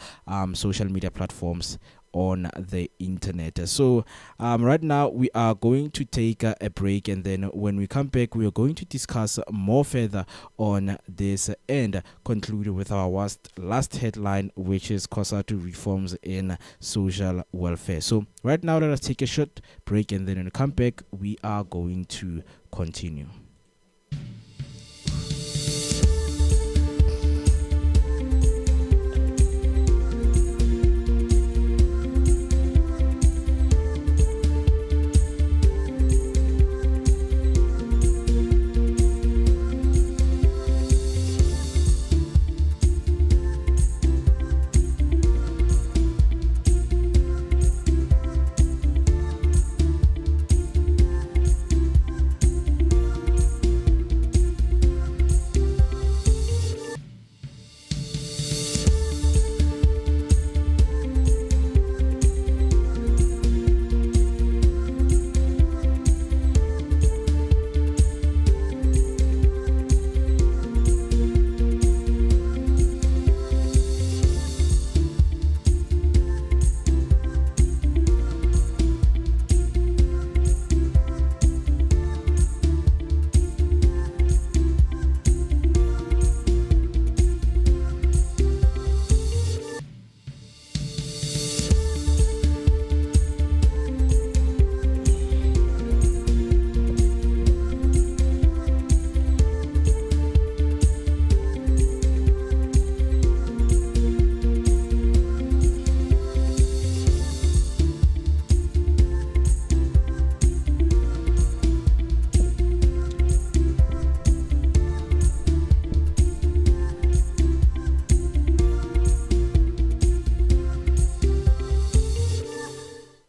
social media platforms on the internet. So right now we are going to take a break, and then when we come back we are going to discuss more further on this and conclude with our last headline, which is Cosatu reforms in social welfare. So right now let us take a short break, and then when we come back we are going to continue.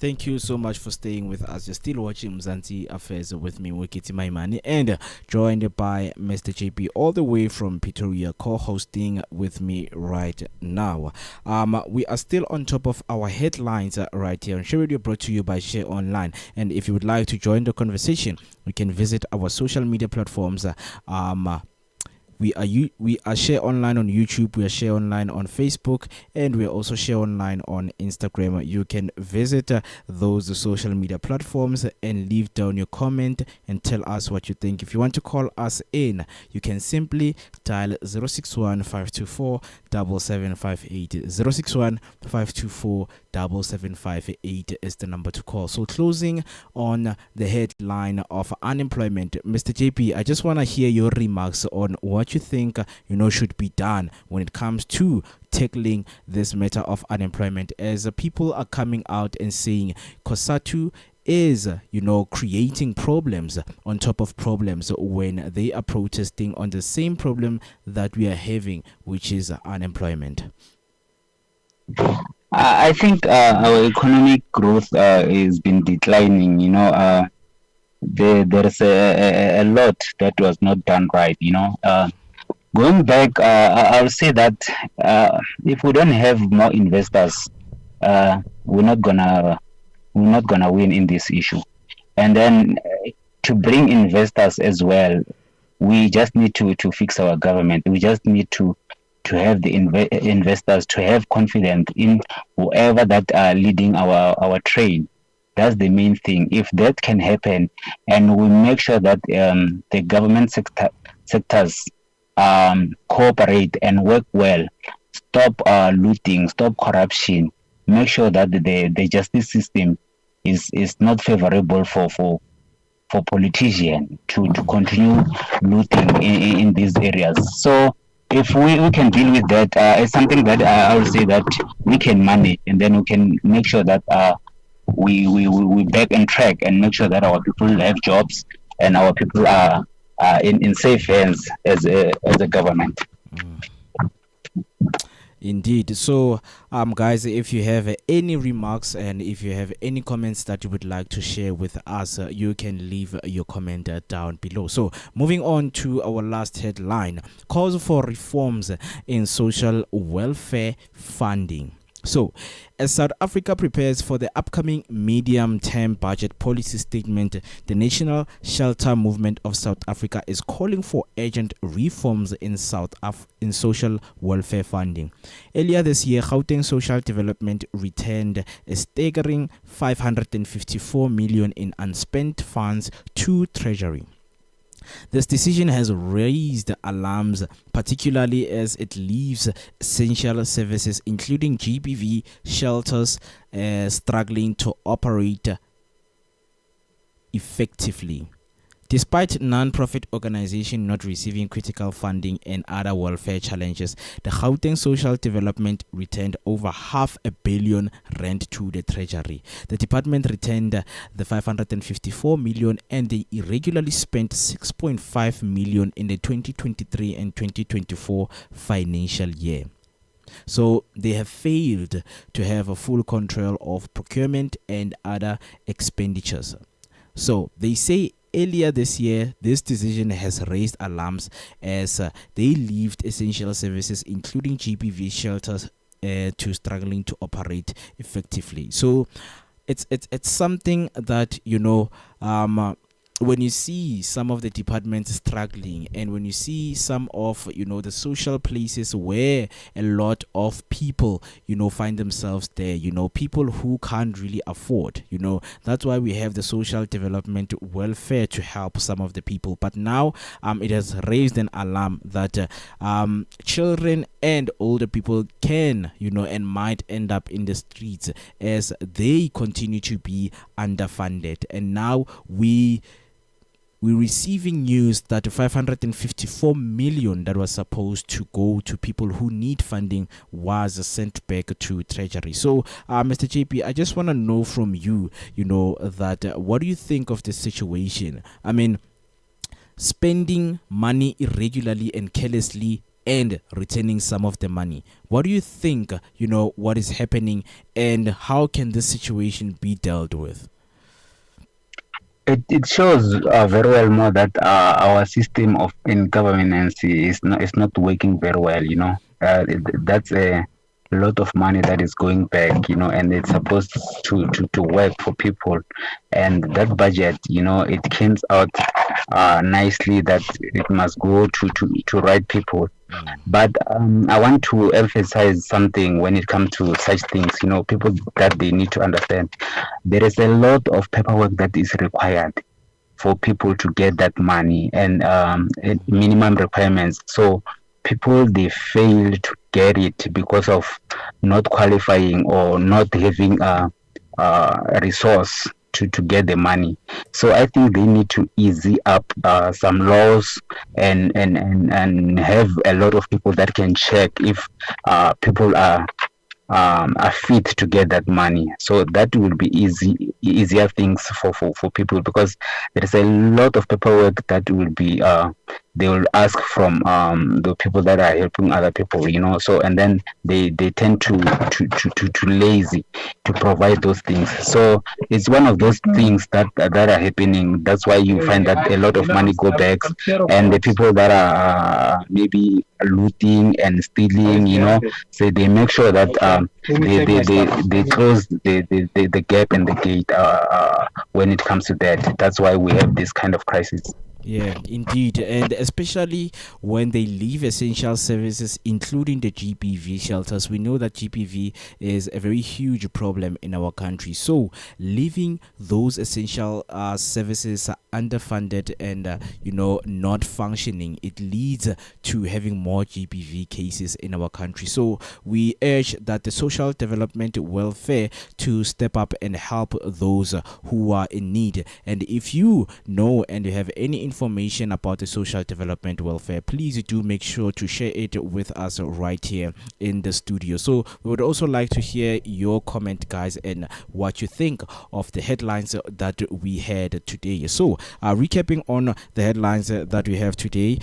Thank you so much for staying with us. You're still watching Mzansi Affairs with me, Wikiti Maimani, and joined by Mr. JP all the way from Pretoria, co-hosting with me right now. We are still on top of our headlines right here on Share Radio, brought to you by Share Online. And if you would like to join the conversation, you can visit our social media platforms. We are Share Online on YouTube, we are Share Online on Facebook, and we are also Share Online on Instagram. You can visit those social media platforms and leave down your comment and tell us what you think. If you want to call us in, you can simply dial 061 524 7758. 061 524 7758 is the number to call. So closing on the headline of unemployment, Mr. JP, I just want to hear your remarks on what you think should be done when it comes to tackling this matter of unemployment, as people are coming out and saying Cosatu is creating problems on top of problems when they are protesting on the same problem that we are having, which is unemployment. I think our economic growth has been declining. There's a lot that was not done right. Going back, I'll say that if we don't have more investors, we're not gonna win in this issue. And then to bring investors as well, we just need to fix our government. We just need to have the investors to have confidence in whoever that are leading our trade. That's the main thing. If that can happen, and we make sure that the government sectors cooperate and work well, stop looting, stop corruption, make sure that the justice system is not favorable for politicians to continue looting in these areas. So if we can deal with that, it's something that I would say that we can manage, and then we can make sure that we back and track and make sure that our people have jobs and our people are in safe hands as a government. Indeed. So, guys, if you have any remarks and if you have any comments that you would like to share with us, you can leave your comment down below. So, moving on to our last headline: calls for reforms in social welfare funding. So, as South Africa prepares for the upcoming medium-term budget policy statement, the National Shelter Movement of South Africa is calling for urgent reforms in social welfare funding. Earlier this year, Gauteng Social Development returned a staggering 554 million in unspent funds to Treasury. This decision has raised alarms, particularly as it leaves essential services, including GBV shelters, struggling to operate effectively. Despite non-profit organizations not receiving critical funding and other welfare challenges, the Gauteng Social Development returned over R500 million to the Treasury. The department returned the 554 million and they irregularly spent 6.5 million in the 2023 and 2024 financial year. So they have failed to have a full control of procurement and other expenditures. So they say earlier this year, this decision has raised alarms as they left essential services, including GBV shelters, to struggling to operate effectively. So it's something that when you see some of the departments struggling, and when you see some of the social places where a lot of people find themselves there, people who can't really afford, that's why we have the social development welfare to help some of the people. But now it has raised an alarm that children and older people can and might end up in the streets as they continue to be underfunded. And now we're receiving news that 554 million that was supposed to go to people who need funding was sent back to Treasury. So, Mr. JP, I just want to know from you, that what do you think of this situation? I mean, spending money irregularly and carelessly and returning some of the money. What do you think, what is happening, and how can this situation be dealt with? It shows very well more that our system of in governance is not working very well. That's a lot of money that is going back. And it's supposed to work for people. And that budget, it comes out nicely that it must go to right people. But I want to emphasize something when it comes to such things. People that they need to understand. There is a lot of paperwork that is required for people to get that money and minimum requirements. So people, they fail to get it because of not qualifying or not having a resource to get the money. So I think they need to easy up some laws and have a lot of people that can check if people are fit to get that money. So that will be easier things for people, because there is a lot of paperwork that will be they will ask from the people that are helping other people, so, and then they tend to lazy to provide those things. So it's one of those things that are happening. That's why you find that a lot of money go back, and the people that are maybe looting and stealing, so they make sure that they close the gap and the gate when it comes to that. That's why we have this kind of crisis. Yeah, indeed. And especially when they leave essential services, including the GBV shelters. We know that GBV is a very huge problem in our country. So leaving those essential services underfunded and, not functioning, it leads to having more GBV cases in our country. So we urge that the social development welfare to step up and help those who are in need. And if you know and you have any information about the social development welfare, please do make sure to share it with us right here in the studio. So we would also like to hear your comment, guys, and what you think of the headlines that we had today. So recapping on the headlines that we have today,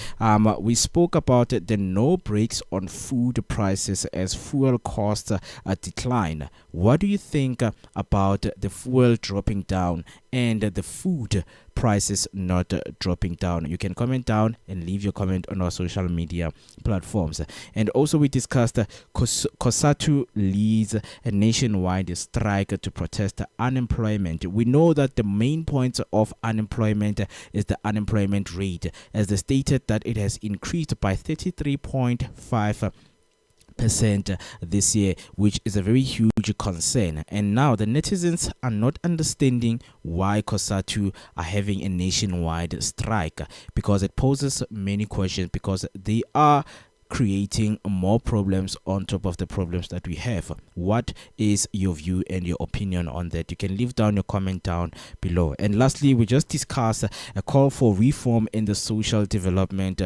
we spoke about the no brakes on food prices as fuel costs decline. What do you think about the fuel dropping down and the food prices not dropping down? You can comment down and leave your comment on our social media platforms. And also we discussed Cosatu leads a nationwide strike to protest unemployment. We know that the main point of unemployment is the unemployment rate, as they stated that it has increased by 33.5% this year, which is a very huge concern. And now the netizens are not understanding why Cosatu are having a nationwide strike, because it poses many questions, because they are creating more problems on top of the problems that we have. What is your view and your opinion on that? You can leave down your comment down below. And lastly, we just discussed a call for reform in the social development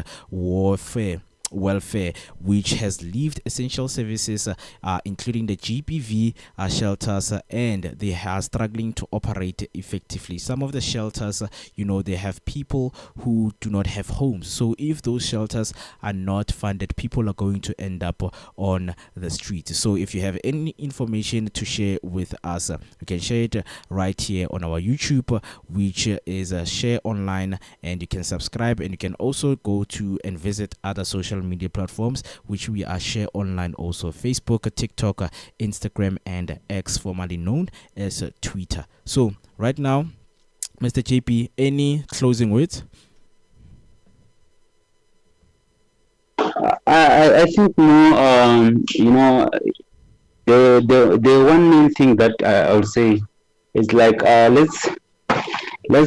welfare, which has left essential services, including the GBV shelters, and they are struggling to operate effectively. Some of the shelters, they have people who do not have homes. So if those shelters are not funded, people are going to end up on the street. So if you have any information to share with us, you can share it right here on our YouTube, which is Share Online, and you can subscribe, and you can also go to and visit other social media platforms, which we are Share Online, also Facebook, TikTok, Instagram, and X, formerly known as Twitter. So right now, Mr. JP, any closing words? I think the one main thing that I would say is like let's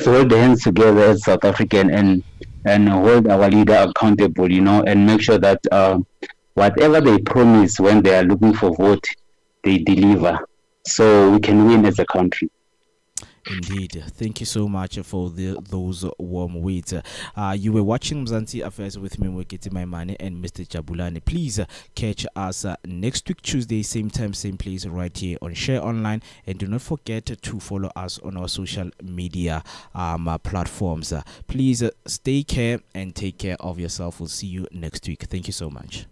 hold the hands together as South African and hold our leader accountable, and make sure that whatever they promise when they are looking for vote, they deliver, so we can win as a country. Indeed. Thank you so much for those warm words. You were watching Mzansi Affairs with me, Mwekiti Maimane, and Mr. Jabulani. Please catch us next week, Tuesday, same time, same place, right here on Share Online. And do not forget to follow us on our social media platforms. Please stay care and take care of yourself. We'll see you next week. Thank you so much.